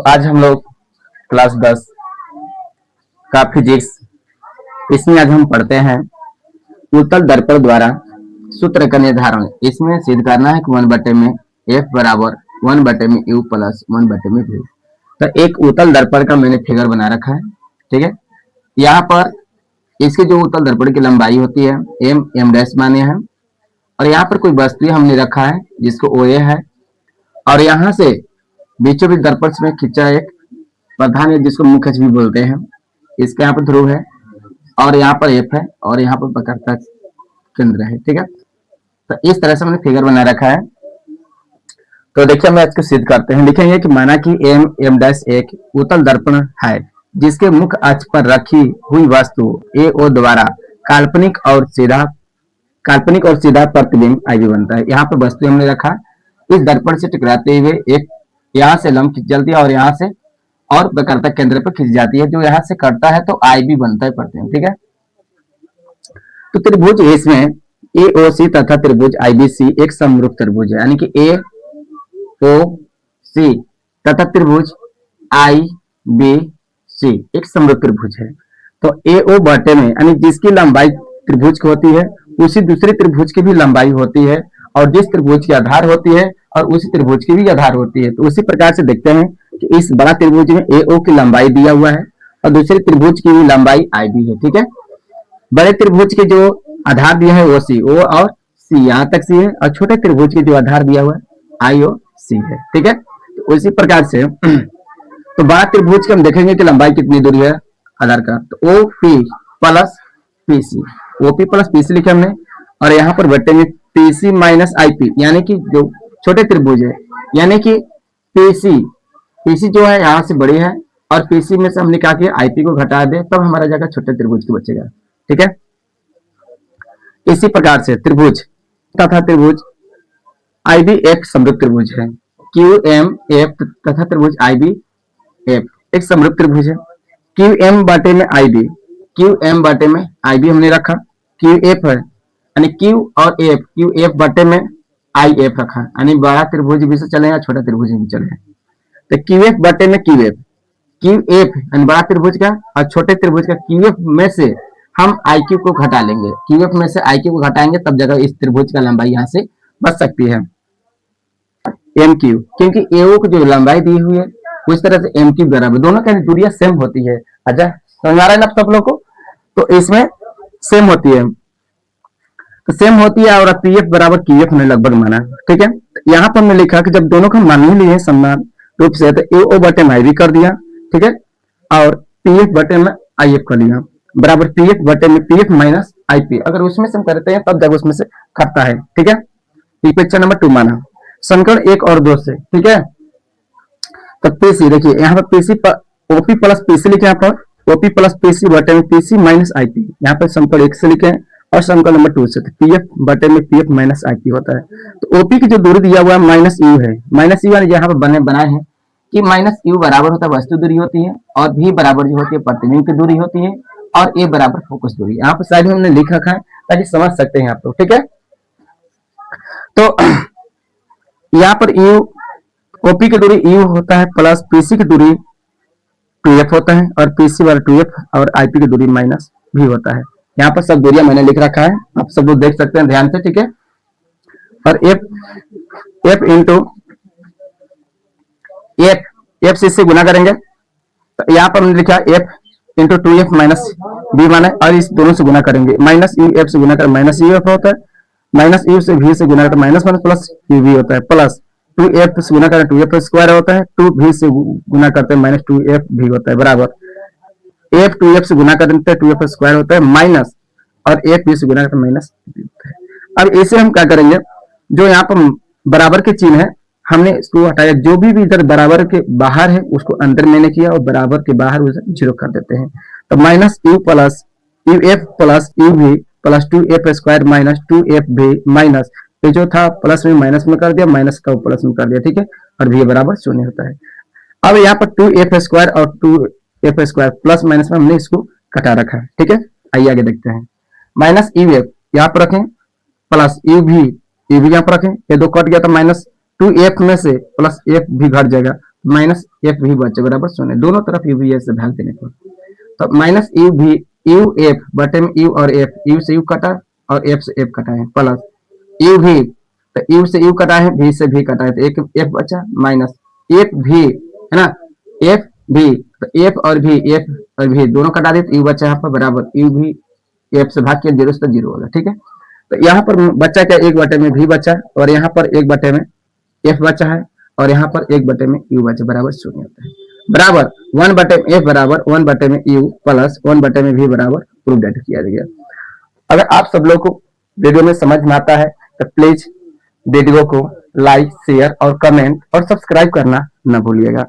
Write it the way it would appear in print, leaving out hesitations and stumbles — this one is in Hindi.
आज हम लोग क्लास 10 का फिजिक्स, इसमें आज हम पढ़ते हैं उत्तल दर्पण द्वारा सूत्र का निर्धारण। इसमें सिद्ध करना है कि 1/में एफ बराबर 1/में यू प्लस 1/में वी। तो एक उत्तल दर्पण का मैंने फिगर बना रखा है, ठीक है। यहाँ पर इसकी जो उत्तल दर्पण की लंबाई होती है एम डैश माने हैं, और यहाँ पर कोई वस्तु हमने रखा है जिसको ओ ए है, और यहाँ से बीचों बीच दर्पण में खींचा एक प्रधान है जिसको मुख्य भी बोलते हैं। इसके यहाँ पर ध्रुव है और यहाँ पर एफ है और यहाँ पर वक्रता केंद्र है, ठीक है। तो इस तरह से मैंने फिगर बना रखा है। तो देखिए हम इसको सिद्ध करते हैं। लिखेंगे कि माना कि एम डैश एक उत्तल दर्पण है जिसके मुख्य अक्ष पर रखी हुई वस्तु ए ओ द्वारा काल्पनिक और सीधा प्रतिबिंब आई बनता है। यहाँ पर वस्तु हमने रखा, इस दर्पण से टकराते हुए एक यहाँ से लंब खींच चलती है और यहाँ से और वक्रता केंद्र पर खींच जाती है, जो यहाँ से करता है तो आई भी बनता है प्रतिबिंब, ठीक है। तो त्रिभुज इसमें ए ओ सी तथा त्रिभुज आई बी सी एक समरूप त्रिभुज है, यानी कि ए ओ सी तथा त्रिभुज आई बी सी एक समरूप त्रिभुज है। तो ए ओ बटे में यानी जिसकी लंबाई त्रिभुज की होती है उसी दूसरे त्रिभुज की भी लंबाई होती है, और जिस त्रिभुज की आधार होती है और उसी त्रिभुज की भी आधार होती है। तो उसी प्रकार से देखते हैं कि इस बड़ा त्रिभुज में ए ओ की लंबाई दिया हुआ है और दूसरे त्रिभुज की भी लंबाई आई बी है, ठीक है। बड़े त्रिभुज के जो आधार दिया है वो सी ओ और सी यहाँ तक सी है, और छोटे त्रिभुज के जो आधार दिया हुआ है आई ओ सी है, ठीक है। तो उसी प्रकार से तो बड़ा त्रिभुज की हम देखेंगे कि लंबाई कितनी दूरी है आधार का, तो O P plus P C, OP plus PC लिखे हमने, और यहाँ पर बटे में पीसी माइनस आईपी, यानी कि जो छोटे त्रिभुज है, यानी कि पीसी जो है यहाँ से बड़ी है और पीसी में से हमने क्या किया आईपी को घटा दे, तब हमारा जगह छोटे त्रिभुज की बचेगा, ठीक है। इसी प्रकार से त्रिभुज तथा त्रिभुज आई बी एक समरूप त्रिभुज है, क्यू एम एफ तथा त्रिभुज आई बी एफ एक समरूप त्रिभुज है। क्यू एम बाटे में आई बी, क्यू एम बाटे में आई बी हमने रखा, क्यू एफ है यानी क्यू और एफ, क्यू एफ बाटे में आई एफ रखा, यानी बड़ा त्रिभुज भी से चलेगा छोटा त्रिभुज भी चलेगा। तो क्यू एफ बाटे में क्यू एफ यानी बड़ा त्रिभुज का और छोटे त्रिभुज का क्यू एफ में से हम आई क्यू को घटा लेंगे, क्यू एफ में से आई क्यू को घटाएंगे तब जगह इस त्रिभुज का लंबाई यहाँ से बच सकती है एम क्यू, क्योंकि एओ की जो लंबाई दी हुई है उस तरह से एम क्यू बराबर, दोनों की दूरियां सेम होती है। अच्छा समझ आ रहा है ना सब लोग को, तो इसमें सेम होती है, तो सेम होती है, और पी एफ बराबर क्यू एफ ने लगभग माना, ठीक है। यहाँ पर हमने लिखा कि जब दोनों को मान ही लिए समान रूप से, तो ए ओ बटे में आई भी कर दिया, ठीक है, और पी एफ बटे में आई एफ कर लिया, बराबर पी एफ बटे में P F minus I P, अगर उसमें से हम करते हैं तब जब उसमें से घटता है, ठीक है। इक्वेशन नंबर 2 माना समीकरण 1 और 2 से, ठीक है। तो पीसी देखिए यहाँ पर पीसी ओपी प्लस पीसी लिखे, यहाँ पर ओपी प्लस पीसी बटे में पीसी माइनस आईपी, यहाँ पर समीकरण 1 से लिखे और समीकरण नंबर 2 से पीएफ बटे में पीएफ माइनस आईपी होता है। तो ओपी की जो दूरी दिया हुआ है माइनस यू है, माइनस यू यहाँ पर बनाए हैं कि माइनस यू बराबर होता है वस्तु दूरी होती है, और भी बराबर जो होती है प्रतिबिंब की दूरी होती है, और ए बराबर फोकस दूरी। यहाँ पर साइड में हमने लिख रखा है ताकि समझ सकते हैं आप लोग, ठीक है। तो यहाँ पर यू ओपी की दूरी यू होता है प्लस पीसी की दूरी 2f होता है, और पीसी वाला 2f, और आईपी की दूरी माइनस भी होता है। यहाँ पर सब दूरियां मैंने लिख रखा है, आप सब लोग देख सकते हैं ध्यान से, ठीक है। और एफ इंटू एफ से गुना करेंगे, तो यहाँ पर हमने लिखा F into 2f minus B माना, और इस दोनों से गुना करेंगे, माइनस यू एफ से गुना कर माइनस यू एफ होता है, माइनस यू से भी से गुना करते माइनस माइनस प्लस यू भी होता है, प्लस 2f से गुना करें 2f स्क्वायर होता है, 2 भी से गुना करते हैं माइनस 2f भी होता है, बराबर f 2f से गुना करते हैं 2f स्क्वायर होता है, माइनस और f भी से गुना करते हैं माइनस होता है। अब इसे हम क्या करेंगे, जो यहाँ पर बराबर के चिन्ह है हमने इसको हटाया, जो भी इधर बराबर के बाहर है उसको अंदर मैंने किया और बराबर के बाहर उसे 0 कर देते हैं। तो minus u plus u f plus u भी plus 2f square minus 2f भी माइनस, ये जो था प्लस में माइनस में कर दिया, माइनस का प्लस में कर दिया, ठीक है, और भी बराबर 0 होता है। अब यहाँ पर 2f स्क्वायर और 2f स्क्वायर प्लस माइनस में हमने इसको घटा रखा है, ठीक है। आइए आगे देखते हैं, माइनस यू एफ यहाँ पर रखें प्लस यू भी यहाँ पर रखें, ये दो कट गया तो माइनस 2f में से प्लस f भी घट जाएगा, माइनस एफ भी बचे बराबर शून्य, दोनों तरफ यू भी से भाग देने पर, तो माइनस यू भी यू एफ बटे में यू और एफ, यू से यू कटा और एफ से एफ कटा है, प्लस यू भी, तो यू से यू कटा है, भी से भी कटा है, तो एक एफ बचा, माइनस एफ भी है ना, एफ भी, तो एफ और भी दोनों कटा दे तो यू बचा यहाँ पर बराबर यू भी एफ से भाग किया, जीरो से जीरो होगा, ठीक है। तो यहाँ पर बच्चा क्या, एक बटे में भी बचा और यहाँ पर एक बटे में एफ बचा है और यहाँ पर एक बटे में यू बचा बराबर शून्य होता है, बराबर वन बटे में एफ बराबर वन बटे में यू प्लस वन बटे में भी बराबर प्रूफ डेट किया गया। अगर आप सब लोग को वीडियो में समझ में आता है तो प्लीज वीडियो को लाइक शेयर और कमेंट और सब्सक्राइब करना न भूलिएगा।